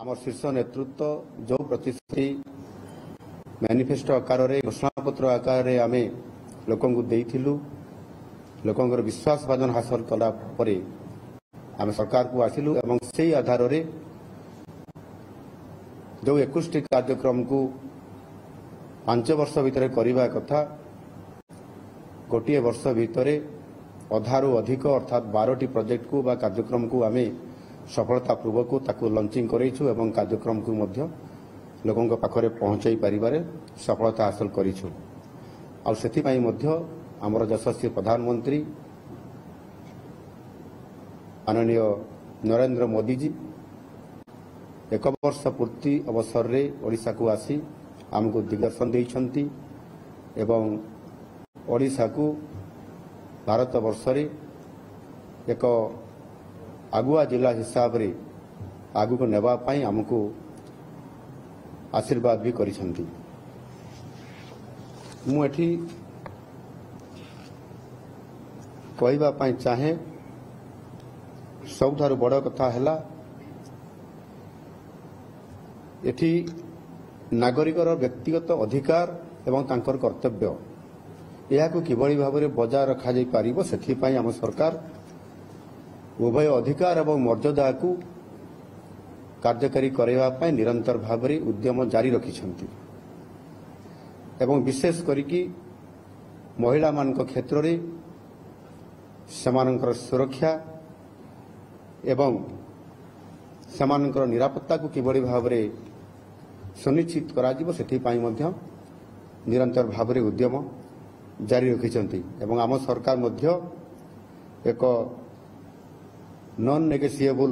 आम शीर्ष नेतृत्व जो प्रतिश्रुति मैनिफेस्टो आकार घोषणापत्र आकार आम लोक लोकंर विश्वास भाजन हासिल कला आम सरकार को आसिलु एवं से आधार रे जो 21 कार्यक्रम को 5 वर्ष भितर करने कथा गोटे वर्ष भितर अधारू अधिक अर्थात 12टी प्रोजेक्ट को बा कार्यक्रम को आम सफलतापूर्वक ताकू लंचिंग करेछु एवं कार्यक्रम को मध्य लोकों पाखरे पहुंचाई पारिबारे सफलता हासिल करिछु। आ सेथिपाई मध्य आमर यशस्वी प्रधानमंत्री माननीय नरेंद्र मोदी जी 1 वर्ष पूर्ति अवसर रे ओडिशा को आसी आमको दिग्दर्शन देइछंती एवं ओडिशा को भारत वर्ष रे एक आगुआ जिला हिसाब रे आगु को नेबा पाई हमको आशीर्वाद भी करिसंती। मु एठी कहबा पाई चाहे सबठारु बड़ कथा हैला एठी नागरिकर व्यक्तिगत अधिकार एवं तांकर कर्तव्य यह को किभली भाव में बजाय रखा जाई पारिबो सेथिपाई आम सरकार उभय अधिकार एवं मर्यादा को कार्यकारी करबा पाई निरंतर भाव में उद्यम जारी रखिछंती एवं विशेष करिकी महिला मानक क्षेत्र रे समानकर सुरक्षा एवं समानकर निरापत्ता को किभली भाव में सुनिश्चित करा जिवो सेथिपाई मध्य निरंतर भाव में उद्यम जारी रखिछंती एवं आम सरकार मध्य एक नॉन नेगोशिएबल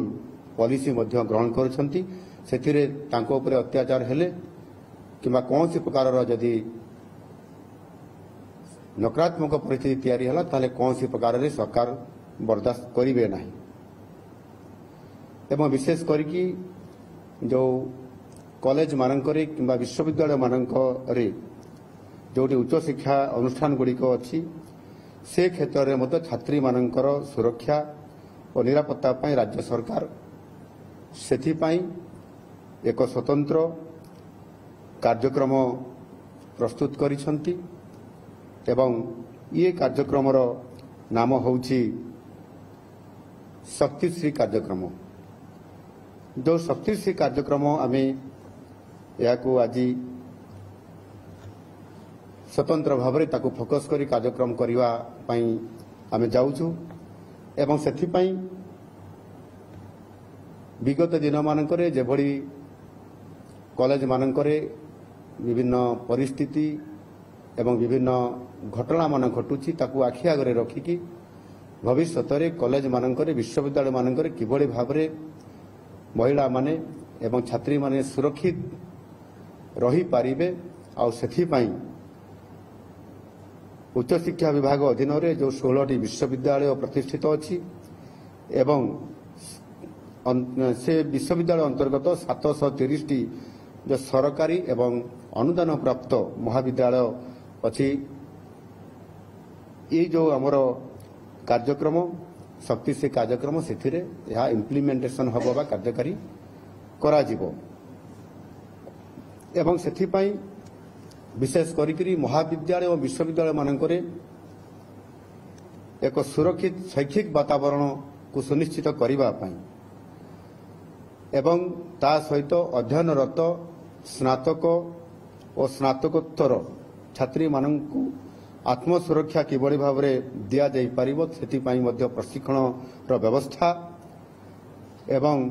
पॉलिसी मध्य ग्रहण करछंती सेथिरे तांको उपरे अत्याचार हेले किंबा कौन सी प्रकार जदि नकारात्मक परिस्थिति तैयारी हला ताले कौन सी प्रकार रे सरकार बर्दाश्त करिवे नाही एवं विशेष करिकी जो कॉलेज मानकरे किंबा विश्वविद्यालय मानकरे जोटी उच्च शिक्षा अनुष्ठान गुड़िक अच्छी से क्षेत्र में मत छात्री मानकर सुरक्षा और निरापत्ता पाई राज्य सरकार सेथिपाई एक स्वतंत्र कार्यक्रम प्रस्तुत करिसंती एवं ये कार्यक्रम नाम होउछि शक्तिश्री कार्यक्रम। जो शक्तिश्री कार्यक्रम आम या आज स्वतंत्र भाव में ताकू फोकस करी कार्यक्रम करने आम जाऊँ एवं सेथिपाई विगत दिन मानकरे जेभली कॉलेज मानकरे विभिन्न परिस्थिति एवं विभिन्न घटना मान घटुची ताकू आखि आगरे रखिकी भविष्य में कॉलेज मानकरे विश्वविद्यालय मानकरे किभली भाव में महिला माने एवं छात्री माने सुरक्षित रही पारिबे आ सेथिपाई उच्च शिक्षा विभाग अधीन रे जो 16टी विश्वविद्यालय प्रतिष्ठित अच्छी एवं से विश्वविद्यालय अंतर्गत 730टी जो सरकारी एवं अनुदान प्राप्त महाविद्यालय अच्छी ये जो आमर कार्यक्रम शक्तिश्री कार्यक्रम से इम्प्लीमेंटेशन हम बा कार्यकारी करा जिवो एवं सेथिपाई विशेष करी महाविद्यालय और विश्वविद्यालय मानकरे एक सुरक्षित शैक्षिक वातावरण को सुनिश्चित करबा पाई एवं ता सहित अध्ययनरत स्नातक और स्नातकोत्तर छात्री मानकु आत्मसुरक्षा किभली भाव में दिया जाई पारिबो सेथिपाई मध्य प्रशिक्षण व्यवस्था एवं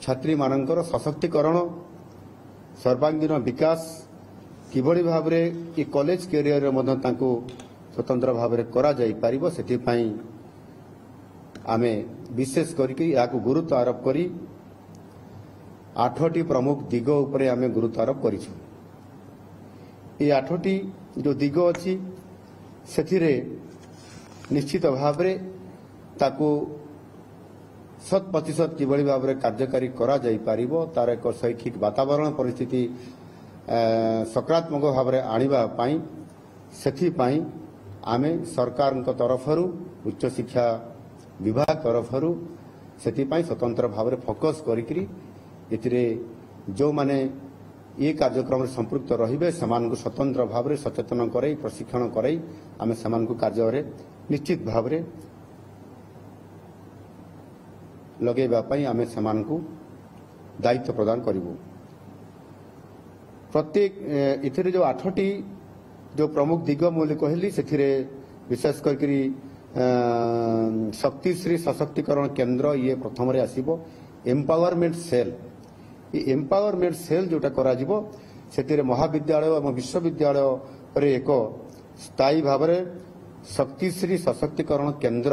छात्री मानकर सशक्तिकरण सर्वांगीन विकास किभली भाव में ये कॉलेज कैरियर मध्य तांको स्वतंत्र भाव में करा जाई पारिबो सेथिपाई आमे विशेष करके या गुरुत्व आरोप करी 8टी प्रमुख दिग उपरे आमे गुरुत्व आरोप करिछु। ये 8टी जो दिग अच्छी सेथिरे निश्चित भाव में ताकू 100% किभली भाव में कार्यकारी करा जाई पारिबो तार एक शैक्षिक वातावरण परिस्थिति सकारात्मक भाव में आनिबा पाई सेथिपाई आमे सरकार तरफरु उच्च शिक्षा विभाग तरफरु सेथिपाई स्वतंत्र भाव में फोकस करिकरी एथिरे जो माने ये कार्यक्रम संपृक्त रहिबे समान स्वतंत्र भाव में सचेतन करई प्रशिक्षण करई आमे समान कार्य रे निश्चित भाव में लगेबा पई आमे समान दायित्व प्रदान करिवु। प्रत्येक इथिरे जो 8टी जो प्रमुख दिग मूल्य कहली से विशेष करके शक्तिश्री सशक्तिकरण केंद्र ये प्रथम रे आसीबो। एम्पावरमेंट सेल ये एम्पावरमेंट सेल जोटा करा जिवो सेतिरे महाविद्यालय और विश्वविद्यालय रे एक स्थायी भाव में शक्तिश्री सशक्तिकरण केंद्र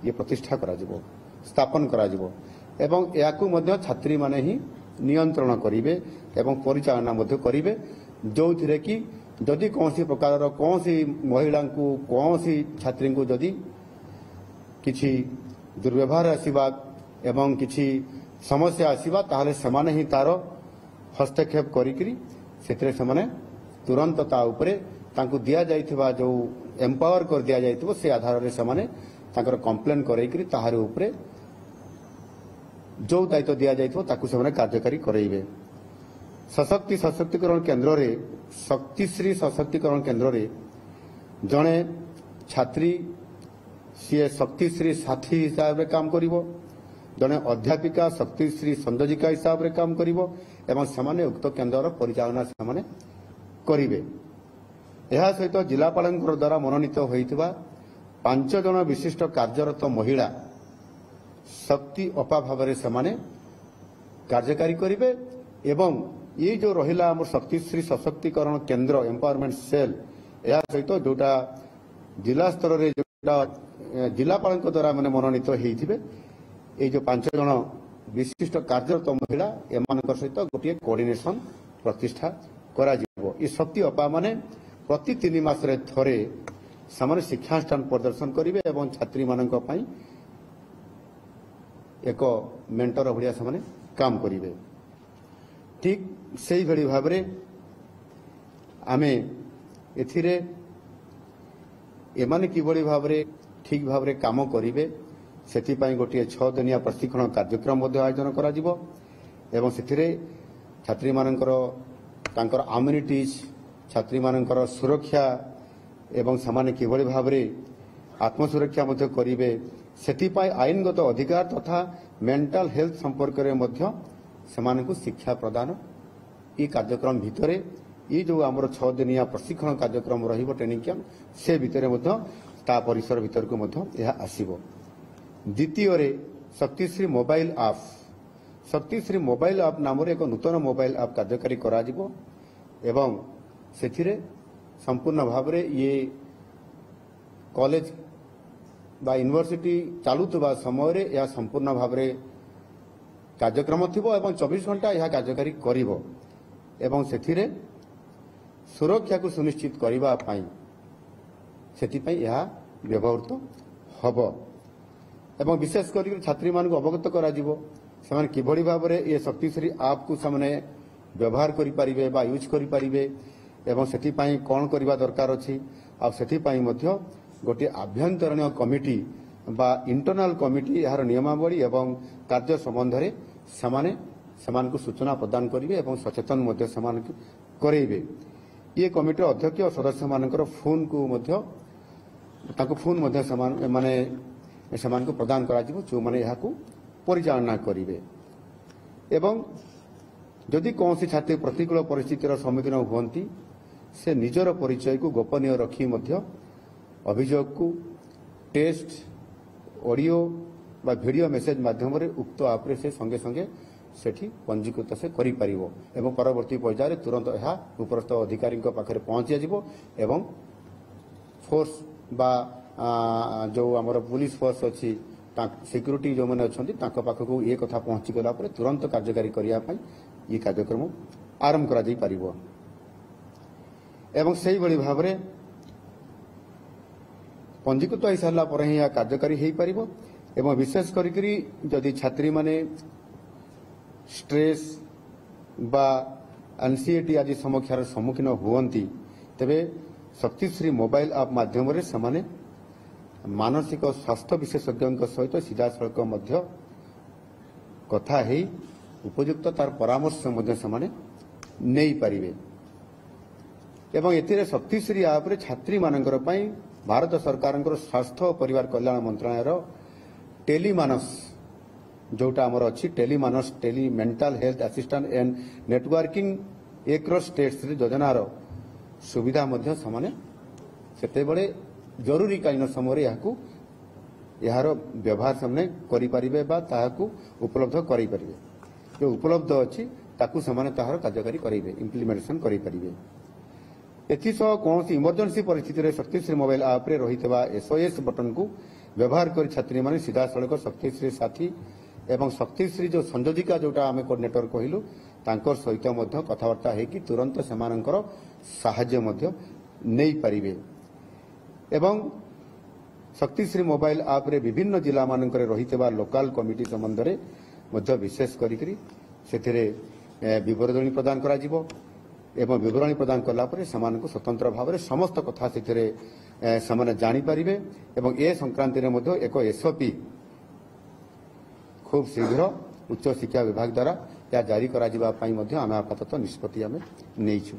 ये प्रतिष्ठा करा जिवो स्थापन करा जिवो एवं याकू मध्य छात्री माने ही नियंत्रण करिवे एवं परिचालना मध्य करिवे जो थिरे कि जदि कौन प्रकार कौन महिला को कौन छात्री को जदि किछि दुर्व्यवहार आसीबा एवं किछि समस्या आसीबा ताहले समाने ही तार हस्तक्षेप करिकरी सेतरे समाने तुरंत ता उपरे तांको दिया जाइथिबा जो एम्पावर कर दिया जाइथिबो से आधार रे समाने तांकर कंप्लेन करैकरी ताहार उपरे जो दायित्व दिया जाइथिबो ताकू समाने कार्यकारी करैबे। सशक्तिकरण केंद्र रे शक्तिश्री सशक्तिकरण केंद्र रे जणे छात्री सी शक्तिश्री साथी हिसाब रे काम करिवो जणे अध्यापिका शक्तिश्री संयोजिका हिसाब रे काम करिवो एवं समाने उक्त केंद्र परिचालना समाने करिवे। एहा सहित जिलापालंकर द्वारा मनोनीत होइतिबा 5 जन विशिष्ट कार्यरत महिला शक्ति अपा भाव में समाने कार्यकारी करिवे एवं ये जो रहिला हमर शक्तिश्री सशक्तिकरण केंद्र एम्पावरमेंट सेल या सहित जोटा जिला स्तर रे जोटा जिलापाल द्वारा माने मनोनीत होइथिबे ये जो 5 जन विशिष्ट कार्यरत महिला एमानकर सहित गोटे कोऑर्डिनेशन प्रतिष्ठा करा जिवो। ये शक्ति अपा माने प्रति 3 मास रे थरे सामान्य शिक्षानुष्ठान प्रदर्शन करिवे एवं छात्री मानक पई एक मेंटर भलिया सामाने काम करिवे। ठीक सेही भली भाबरे आमे एथिरे एमाने किभली भाबरे ठीक भाबरे काम करिवे सेति पई गोटे 6 दिनिया प्रशिक्षण कार्यक्रम मध्ये आयोजन करा जिवो एवं सेथिरे छात्री मानकर तांकर अम्युनिटीज छात्री मानकर सुरक्षा एवं सामान्य किभली भाबरे आत्मसुरक्षा मध्ये करिवे सेति पई आईनगत अधिकार तथा मेंटल हेल्थ संपर्क रे मध्ये सेमानकु शिक्षा प्रदान ई कार्यक्रम भितरे ई जो हमर 6 दिनिया प्रशिक्षण कार्यक्रम रहिबो ट्रेनिंग कैंप से भितरे मध्ये ता परिसर भितर को मध्ये यह आसीबो। द्वितीय रे शक्तिश्री मोबाइल ऐप शक्तिश्री मोबाइल ऐप नाम रे एक नूतन मोबाइल ऐप कार्यकारी करा जिवो एवं सेथिरे संपूर्ण भाव रे ये कॉलेज बा यूनिवर्सिटी चालुवा समय रे या संपूर्ण भाव रे कार्यक्रम थिबो एवं 24 घंटा यह कार्यकारी करिवो एवं सेथिरे सुरक्षा को सुनिश्चित करिबा पई सेति पई यह व्यवहृत हबो एवं विशेष करी छात्री मान को अवगत करा जिवो सेमान किभली भाव रे ये शक्तिश्री ऐप को सामने व्यवहार करि परिबे बा यूज करि परिबे एवं सेति पई कोन करिबा दरकार अछि आ सेति पई मध्ये गोटे आभ्यंतरण कमिटी बा इंटरनल कमिटी यार नियमावली एवं कार्य संबंध रे समान को सूचना प्रदान करिवे एवं सचेतन मध्ये समान करेइबे। ये कमिटी अध्यक्ष और सदस्य मानकर फोन को मध्ये ताको फोन मध्ये समान माने समान को प्रदान करा जिवो जो माने यहा को परिचालना करिवे एवं जदि कौन सी छात्री प्रतिकूल परिस्थितिर सम्मुखीन हुअंती से निजर परिचय को गोपनीय रखी मध्ये अभियोग को टेस्ट ऑडियो बा वीडियो मेसेज माध्यम रे उक्त ऐप रे से संगे संगे सेठी पंजीकृत से करि परिवो एवं परवर्ती पर्याय तुरंत यह उपरस्थ अधिकारी पाखे पहुंची जाइबो एवं फोर्स बा जो आमर पुलिस फोर्स अच्छी सिक्यूरीटी जो मैंने अच्छा पाखक ये कथा पहुंची गला तुरंत कार्यकारी करने ये कार्यक्रम आरंभ करा जाई परिबो एवं सही भली भाव में पंजीकृत हो सारा पर ही कार्यकारी हो पारिबो एवं विशेष करी जदि छात्री माने स्ट्रेस बा एनसीईटी आदि समस्यार सम्मुखीन हुअंती तेबे शक्तिश्री मोबाइल ऐप माध्यम रे समाने मानसिक स्वास्थ्य विशेषज्ञ सहित सीधासख मध्य कथा है ଉପଯୁକ୍ତ ତାର ପରାମର୍ଶ ମଧ୍ୟ ସେମାନେ ନେଇପାରିବେ। ଏବଂ ଏଥିରେ ଶକ୍ତିଶ୍ରୀ ଆପ୍ରେ ଛାତ୍ରୀମାନଙ୍କର ପାଇଁ ଭାରତ ସରକାରଙ୍କର ସ୍ୱାସ୍ଥ୍ୟ ଓ ପରିବାର କଲ୍ୟାଣ ମନ୍ତ୍ରଣାଳୟର ଟେଲିମାନସ जोटा आमर अच्छी TeleMANAS tele mental health assistance and networking across states योजनार सुविधा मध्य समाने सेतेबेले जरूरीकालीन समय यार व्यवहार सामने करिपारिबे बा ताहाकू उपलब्ध करिपारिबे जो उपलब्ध अच्छी ताकू समाने ताहार कार्यकारी करिबे इम्प्लीमेंटेशन करिपारिबे। एथिसह कौन इमरजेंसी परिस्थिति रे शक्तिश्री मोबाइल ऐप रे रहितबा SOS बटन को व्यवहार कर छात्री माने सीधा सड़क शक्तिश्री साथी एवं शक्तिश्री जो संयोजिका जोटा आम कोर्डिनेटर कहलु तांकर सहित मध्य कथबार्ता होगी तुरंत सेमानंकर साहाय्य मध्य नहीं पारिबे। एवं शक्तिश्री मोबाइल ऐप रे विभिन्न जिला मानकर रहितबा लोकल कमिटी संबंध रे मध्य विशेष करी सेथिरे विवरणी प्रदान करा जिवो एवं विवरणी प्रदान कला परे समानक स्वतंत्र भाव में समस्त कथा सेथिरे समाने जानि पारिबे एवं ए संक्रांति रे मध्य एक SOP खूब शीघ्र उच्च शिक्षा विभाग द्वारा या जारी करा जिबा पई मध्य आमे आपातत निष्पत्ति आमे नेइछु।